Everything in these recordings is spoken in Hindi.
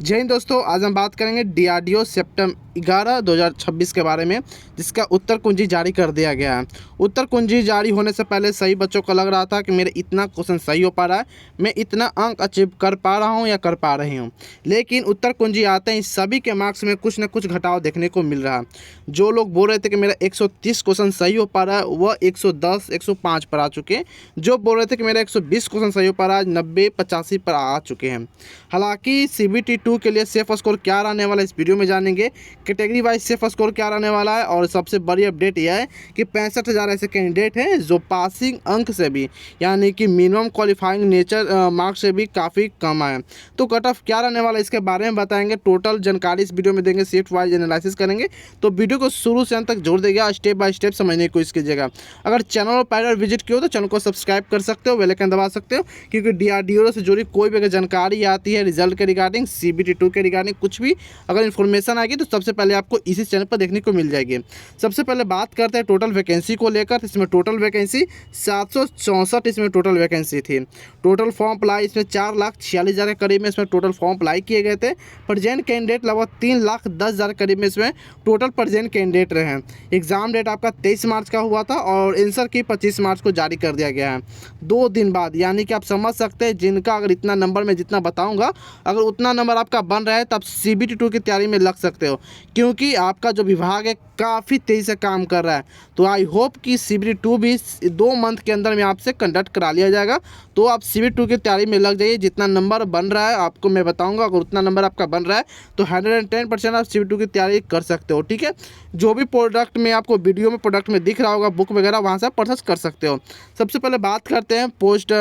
जय हिंद दोस्तों, आज हम बात करेंगे डीआरडीओ सितंबर 11 2026 के बारे में, जिसका उत्तर कुंजी जारी कर दिया गया है। उत्तर कुंजी जारी होने से पहले सही बच्चों को लग रहा था कि मेरे इतना क्वेश्चन सही हो पा रहा है, मैं इतना अंक अचीव कर पा रहा हूं या कर पा रही हूं। लेकिन उत्तर कुंजी आते ही सभी के मार्क्स में कुछ न कुछ घटाव देखने को मिल रहा है। जो लोग बोल रहे थे कि मेरा 130 क्वेश्चन सही हो पा रहा है, वह 110 105 पर आ चुके हैं। जो बोल रहे थे कि मेरा 120 क्वेश्चन सही हो पा रहा है, 90 85 पर आ चुके हैं। हालांकि CBT 2 के लिए सेफ स्कोर क्या रहने वाला है, इस वीडियो में जानेंगे। कैटेगरी वाइज सेफ स्कोर क्या रहने वाला है, और सबसे बड़ी अपडेट यह है कि 65,000 ऐसे कैंडिडेट हैं जो पासिंग अंक से भी, यानी कि मिनिमम क्वालिफाइंग नेचर मार्क्स से भी काफ़ी कम आए। तो कट ऑफ क्या रहने वाला है, इसके बारे में बताएंगे। टोटल जानकारी इस वीडियो में देंगे, शिफ्ट वाइज एनालिसिस करेंगे। तो वीडियो को शुरू से अंत तक जोड़ देगा, स्टेप बाय स्टेप समझने की कोशिश कीजिएगा। अगर चैनल पर पहले विजिट किया हो तो चैनल को सब्सक्राइब कर सकते हो, बेल आइकन दबा सकते हो, क्योंकि डीआरडीओ से जुड़ी कोई भी अगर जानकारी आती है रिजल्ट के रिगार्डिंग, CBT 2 के रिगार्डिंग, कुछ भी अगर इन्फॉर्मेशन आएगी तो सबसे पहले आपको इसी चैनल पर देखने को मिल जाएगी। सबसे पहले बात करते हैं टोटल वैकेंसी को लेकर। इसमें टोटल वैकेंसी 764 इसमें टोटल वैकेंसी थी। टोटल फॉर्म अप्लाई इसमें 4,46,000 के करीब में इसमें टोटल फॉर्म अप्लाई किए गए थे। प्रेजेंट कैंडिडेट लगभग 3,10,000 के करीब में इसमें टोटल प्रेजेंट कैंडिडेट रहे हैं। एग्जाम डेट आपका 23 मार्च का हुआ था और आंसर की 25 मार्च को जारी कर दिया गया है, 2 दिन बाद। यानी कि आप समझ सकते हैं जिनका अगर इतना नंबर मैं जितना बताऊंगा, अगर उतना नंबर आपका बन रहा है तब CBT 2 की तैयारी में लग सकते हो, क्योंकि आपका जो विभाग है काफ़ी तेज़ी से काम कर रहा है। तो आई होप कि CBT 2 भी 2 मंथ के अंदर में आपसे कंडक्ट करा लिया जाएगा। तो आप CBT 2 की तैयारी में लग जाइए। जितना नंबर बन रहा है आपको मैं बताऊंगा, अगर उतना नंबर आपका बन रहा है तो 110% आप CBT 2 की तैयारी कर सकते हो। ठीक है, जो भी प्रोडक्ट में आपको वीडियो में प्रोडक्ट में दिख रहा होगा, बुक वगैरह, वहाँ से आप परचेस कर सकते हो। सबसे पहले बात करते हैं post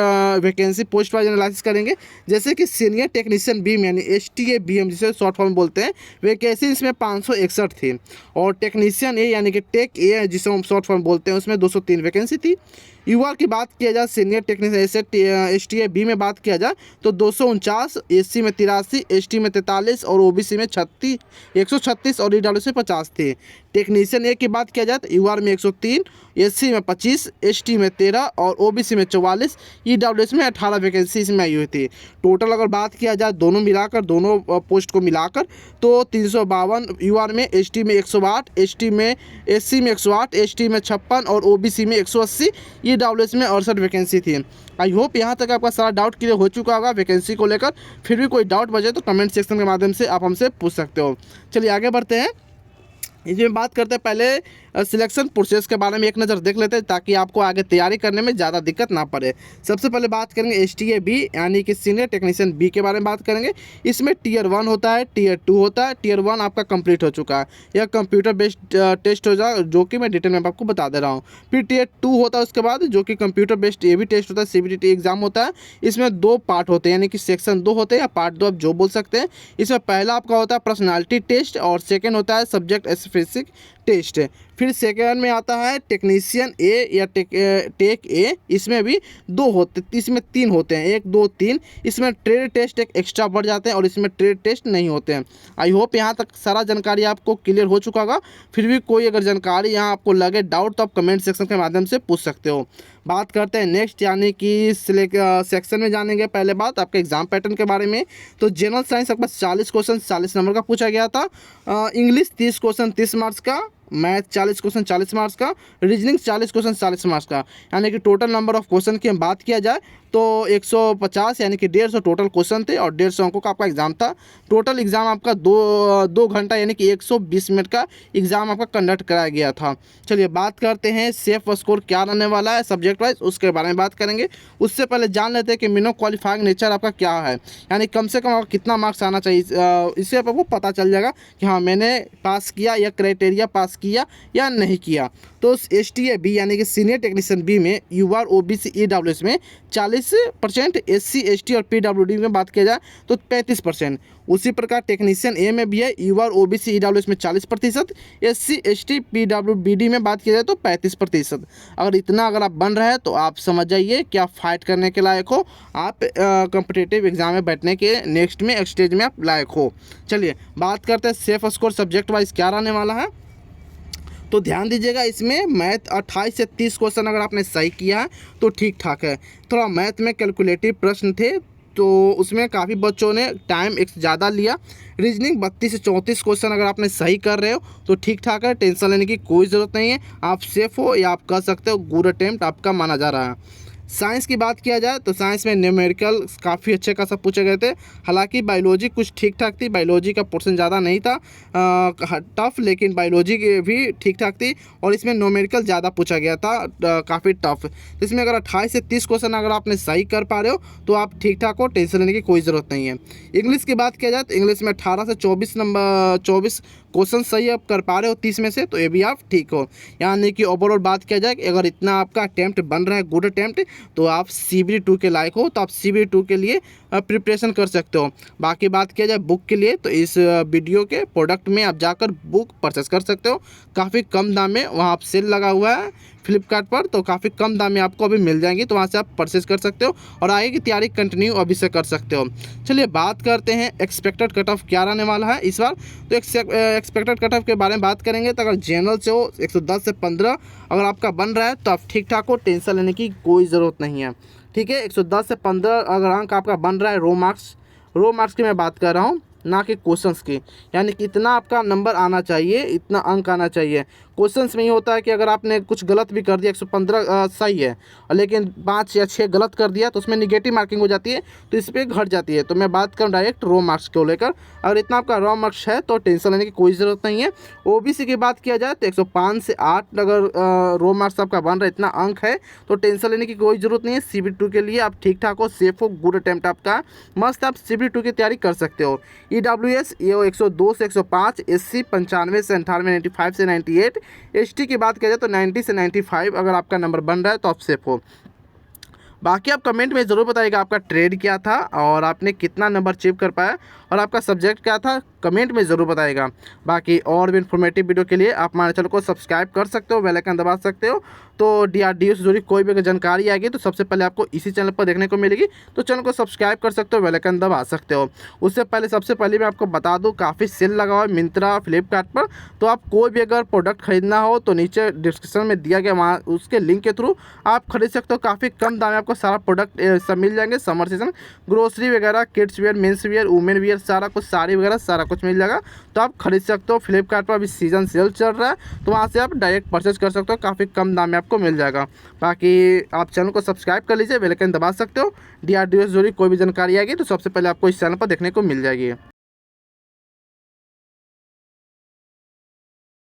vacancy, post wise analysis करेंगे। जैसे कि सीनियर टेक्नीशियन बीम यानी STA BM जिसे शॉर्ट फॉर्म बोलते हैं, वैकेंसी इसमें 561 थी। और टेक्नीशियन ए यानी कि टेक ए जिसे हम शॉर्ट फॉर्म बोलते हैं, उसमें 203 वैकेंसी थी। UR की बात किया जाए, सीनियर टेक्नीशियन STA B में बात किया जाए तो 249, SC में 83, ST में 43 और OBC में 136 और EWS में 50 थे। टेक्नीशियन ए की बात किया जाए तो UR में 103, SC में 25, ST में 13 और OBC में 44, EWS में 18 वैकेंसी इसमें आई हुई थी। टोटल अगर बात किया जाए दोनों मिलाकर, दोनों पोस्ट को मिलाकर, तो 352 UR में, ST में 108, SC में 108, ST में 56 और OBC में 180, EWS में 68 वैकेंसी थी। आई होप यहाँ तक आपका सारा डाउट क्लियर हो चुका होगा वैकेंसी को लेकर। फिर भी कोई डाउट बचे तो कमेंट सेक्शन के माध्यम से आप हमसे पूछ सकते हो। चलिए आगे बढ़ते हैं। इसमें बात करते हैं पहले सिलेक्शन प्रोसेस के बारे में एक नज़र देख लेते हैं, ताकि आपको आगे तैयारी करने में ज़्यादा दिक्कत ना पड़े। सबसे पहले बात करेंगे STA B यानी कि सीनियर टेक्नीशियन B के बारे में बात करेंगे। इसमें Tier 1 होता है, Tier 2 होता है। Tier 1 आपका कंप्लीट हो चुका है, यह कंप्यूटर बेस्ड टेस्ट हो जाए, जो कि मैं डिटेल में आपको बता दे रहा हूँ। फिर Tier 2 होता है उसके बाद, जो कि कंप्यूटर बेस्ड ये भी टेस्ट होता है, CBT एग्जाम होता है। इसमें 2 पार्ट होते हैं, यानी कि सेक्शन 2 होते हैं या पार्ट 2 आप जो बोल सकते हैं। इसमें पहला आपका होता है पर्सनालिटी टेस्ट और सेकेंड होता है सब्जेक्ट स्पेसिफिक टेस्ट। फिर सेकेंड में आता है टेक्नीशियन ए या टेक ए, इसमें भी 2 होते, इसमें 3 होते हैं, 1 2 3। इसमें ट्रेड टेस्ट एक एक्स्ट्रा बढ़ जाते हैं और इसमें ट्रेड टेस्ट नहीं होते हैं। आई होप यहाँ तक सारा जानकारी आपको क्लियर हो चुका होगा। फिर भी कोई अगर जानकारी यहाँ आपको लगे डाउट तो आप कमेंट सेक्शन के माध्यम से पूछ सकते हो। बात करते हैं नेक्स्ट, यानी कि सेक्शन में जानेंगे। पहले बात आपके एग्जाम पैटर्न के बारे में। तो जनरल साइंस आपका 40 क्वेश्चन 40 नंबर का पूछा गया था। इंग्लिश 30 क्वेश्चन 30 मार्क्स का, मैथ 40 क्वेश्चन 40 मार्क्स का, रीजनिंग 40 क्वेश्चन 40 मार्क्स का। यानी कि टोटल नंबर ऑफ क्वेश्चन की हम बात किया जाए तो 150 यानी कि 150 टोटल क्वेश्चन थे और 150 अंकों का आपका एग्जाम था। टोटल एग्जाम आपका 2 घंटा यानी कि 120 मिनट का एग्जाम आपका कंडक्ट कराया गया था। चलिए बात करते हैं सेफ स्कोर क्या रहने वाला है सब्जेक्ट वाइज, उसके बारे में बात करेंगे। उससे पहले जान लेते हैं कि मिनिमम क्वालिफाइंग नेचर आपका क्या है, यानी कम से कम आपका कितना मार्क्स आना चाहिए। इससे आपको पता चल जाएगा कि हाँ मैंने पास किया या क्राइटेरिया पास किया या नहीं किया। तो STA B यानी कि सीनियर टेक्नीशियन B में UR OBC EWS में 40%, SC ST और PWD में बात किया जाए तो 35%। उसी प्रकार टेक्नीशियन A में भी है, UR OBC EWS में 40%, SC ST PWD में बात किया जाए तो 35%। अगर इतना अगर आप बन रहे हैं तो आप समझ जाइए कि आप फाइट करने के लायक हो, आप कॉम्पिटिटिव एग्जाम में बैठने के नेक्स्ट में स्टेज में आप लायक हो। चलिए बात करते हैं सेफ स्कोर सब्जेक्ट वाइज क्या रहने वाला है। तो ध्यान दीजिएगा, इसमें मैथ 28 से 30 क्वेश्चन अगर आपने सही किया है तो ठीक ठाक है। थोड़ा मैथ में कैलकुलेटिव प्रश्न थे, तो उसमें काफ़ी बच्चों ने टाइम एक ज़्यादा लिया। रीजनिंग 32 से 34 क्वेश्चन अगर आपने सही कर रहे हो तो ठीक ठाक है, टेंशन लेने की कोई ज़रूरत नहीं है। आप सेफ हो या आप कर सकते हो, गुड अटेम्प्ट आपका माना जा रहा है। साइंस की बात किया जाए तो साइंस में न्यूमेरिकल काफ़ी अच्छे खासा पूछे गए थे। हालांकि बायोलॉजी कुछ ठीक ठाक थी, बायोलॉजी का पोर्शन ज़्यादा नहीं था टफ, लेकिन बायोलॉजी की भी ठीक ठाक थी और इसमें न्यूमेरिकल ज़्यादा पूछा गया था, काफ़ी टफ। तो इसमें अगर 28 से 30 क्वेश्चन अगर आपने सही कर पा रहे हो तो आप ठीक ठाक हो, टेंशन लेने की कोई ज़रूरत नहीं है। इंग्लिश की बात किया जाए तो इंग्लिश में 18 से 24 क्वेश्चन सही आप कर पा रहे हो 30 में से, तो ये भी आप ठीक हो। यानी कि ओवरऑल बात किया जाए कि अगर इतना आपका अटैम्प्ट बन रहा है, गुड अटैम्प्ट, तो आप CBT 2 के लायक हो, तो आप CBT 2 के लिए प्रिपरेशन कर सकते हो। बाकी बात किया जाए बुक के लिए तो इस वीडियो के प्रोडक्ट में आप जाकर बुक परचेस कर सकते हो, काफ़ी कम दाम में। वहाँ आप सेल लगा हुआ है फ्लिपकार्ट पर, तो काफ़ी कम दाम में आपको अभी मिल जाएंगी, तो वहाँ से आप परचेस कर सकते हो और आगे की तैयारी कंटिन्यू अभी से कर सकते हो। चलिए बात करते हैं एक्सपेक्टेड कट ऑफ क्या रहने वाला है इस बार। तो एक्सपेक्टेड कट ऑफ के बारे में बात करेंगे तो अगर जनरल से हो 110 से 15 अगर आपका बन रहा है तो आप ठीक ठाक हो, टेंशन लेने की कोई ज़रूरत नहीं है। ठीक है, 110 से 15 अगर अंक आपका बन रहा है, रो मार्क्स की मैं बात कर रहा हूँ, ना कि क्वेश्चंस की। यानी कि इतना आपका नंबर आना चाहिए, इतना अंक आना चाहिए। क्वेश्चंस में ही होता है कि अगर आपने कुछ गलत भी कर दिया, 115 सही है और लेकिन 5 या 6 गलत कर दिया तो उसमें निगेटिव मार्किंग हो जाती है, तो इस पर घट जाती है। तो मैं बात करूँ डायरेक्ट रो मार्क्स को लेकर, अगर इतना आपका रो मार्क्स है तो टेंशन लेने की कोई ज़रूरत नहीं है। OBC की बात किया जाए तो 105 से 8 अगर रो मार्क्स आपका बन रहा है, इतना अंक है, तो टेंशन लेने की कोई ज़रूरत नहीं है। CBT 2 के लिए आप ठीक ठाक हो, सेफ हो, गुड अटैम्प्ट आपका मस्त, आप CBT 2 की तैयारी कर सकते हो। EWS ये 102 से 105, SC 95 से 98, 95 से 98, ST की बात किया जाए तो 90 से 95 अगर आपका नंबर बन रहा है तो आप सेफ हो। बाकी आप कमेंट में ज़रूर बताइएगा आपका ट्रेड क्या था और आपने कितना नंबर अचीव कर पाया और आपका सब्जेक्ट क्या था, कमेंट में ज़रूर बताइएगा। बाकी और भी इन्फॉर्मेटिव वीडियो के लिए आप हमारे चैनल को सब्सक्राइब कर सकते हो, बेल आइकन दबा सकते हो। तो DRDO से जुड़ी कोई भी अगर जानकारी आएगी तो सबसे पहले आपको इसी चैनल पर देखने को मिलेगी, तो चैनल को सब्सक्राइब कर सकते हो, बेल आइकन दबा सकते हो। उससे पहले सबसे पहले मैं आपको बता दूँ, काफ़ी सेल लगा हुआ है मिंत्रा, फ्लिपकार्ट पर, तो आप कोई भी अगर प्रोडक्ट खरीदना हो तो नीचे डिस्क्रिप्शन में दिया गया, वहाँ उसके लिंक के थ्रू आप खरीद सकते हो। काफ़ी कम दाम में आपको सारा प्रोडक्ट सब मिल जाएंगे। समर सीजन ग्रोसरी वगैरह, kids wear, mens wear, women wear, सारा कुछ, साड़ी वगैरह सारा कुछ मिल जाएगा, तो आप खरीद सकते हो। फ्लिपकार्ट पर अभी सीजन सेल चल रहा है, तो वहाँ से आप डायरेक्ट परचेज कर सकते हो, काफ़ी कम दाम में आपको मिल जाएगा। बाकी आप चैनल को सब्सक्राइब कर लीजिए, बेल आइकन दबा सकते हो। DRDO से जुड़ी कोई भी जानकारी आएगी तो सबसे पहले आपको इस चैनल पर देखने को मिल जाएगी।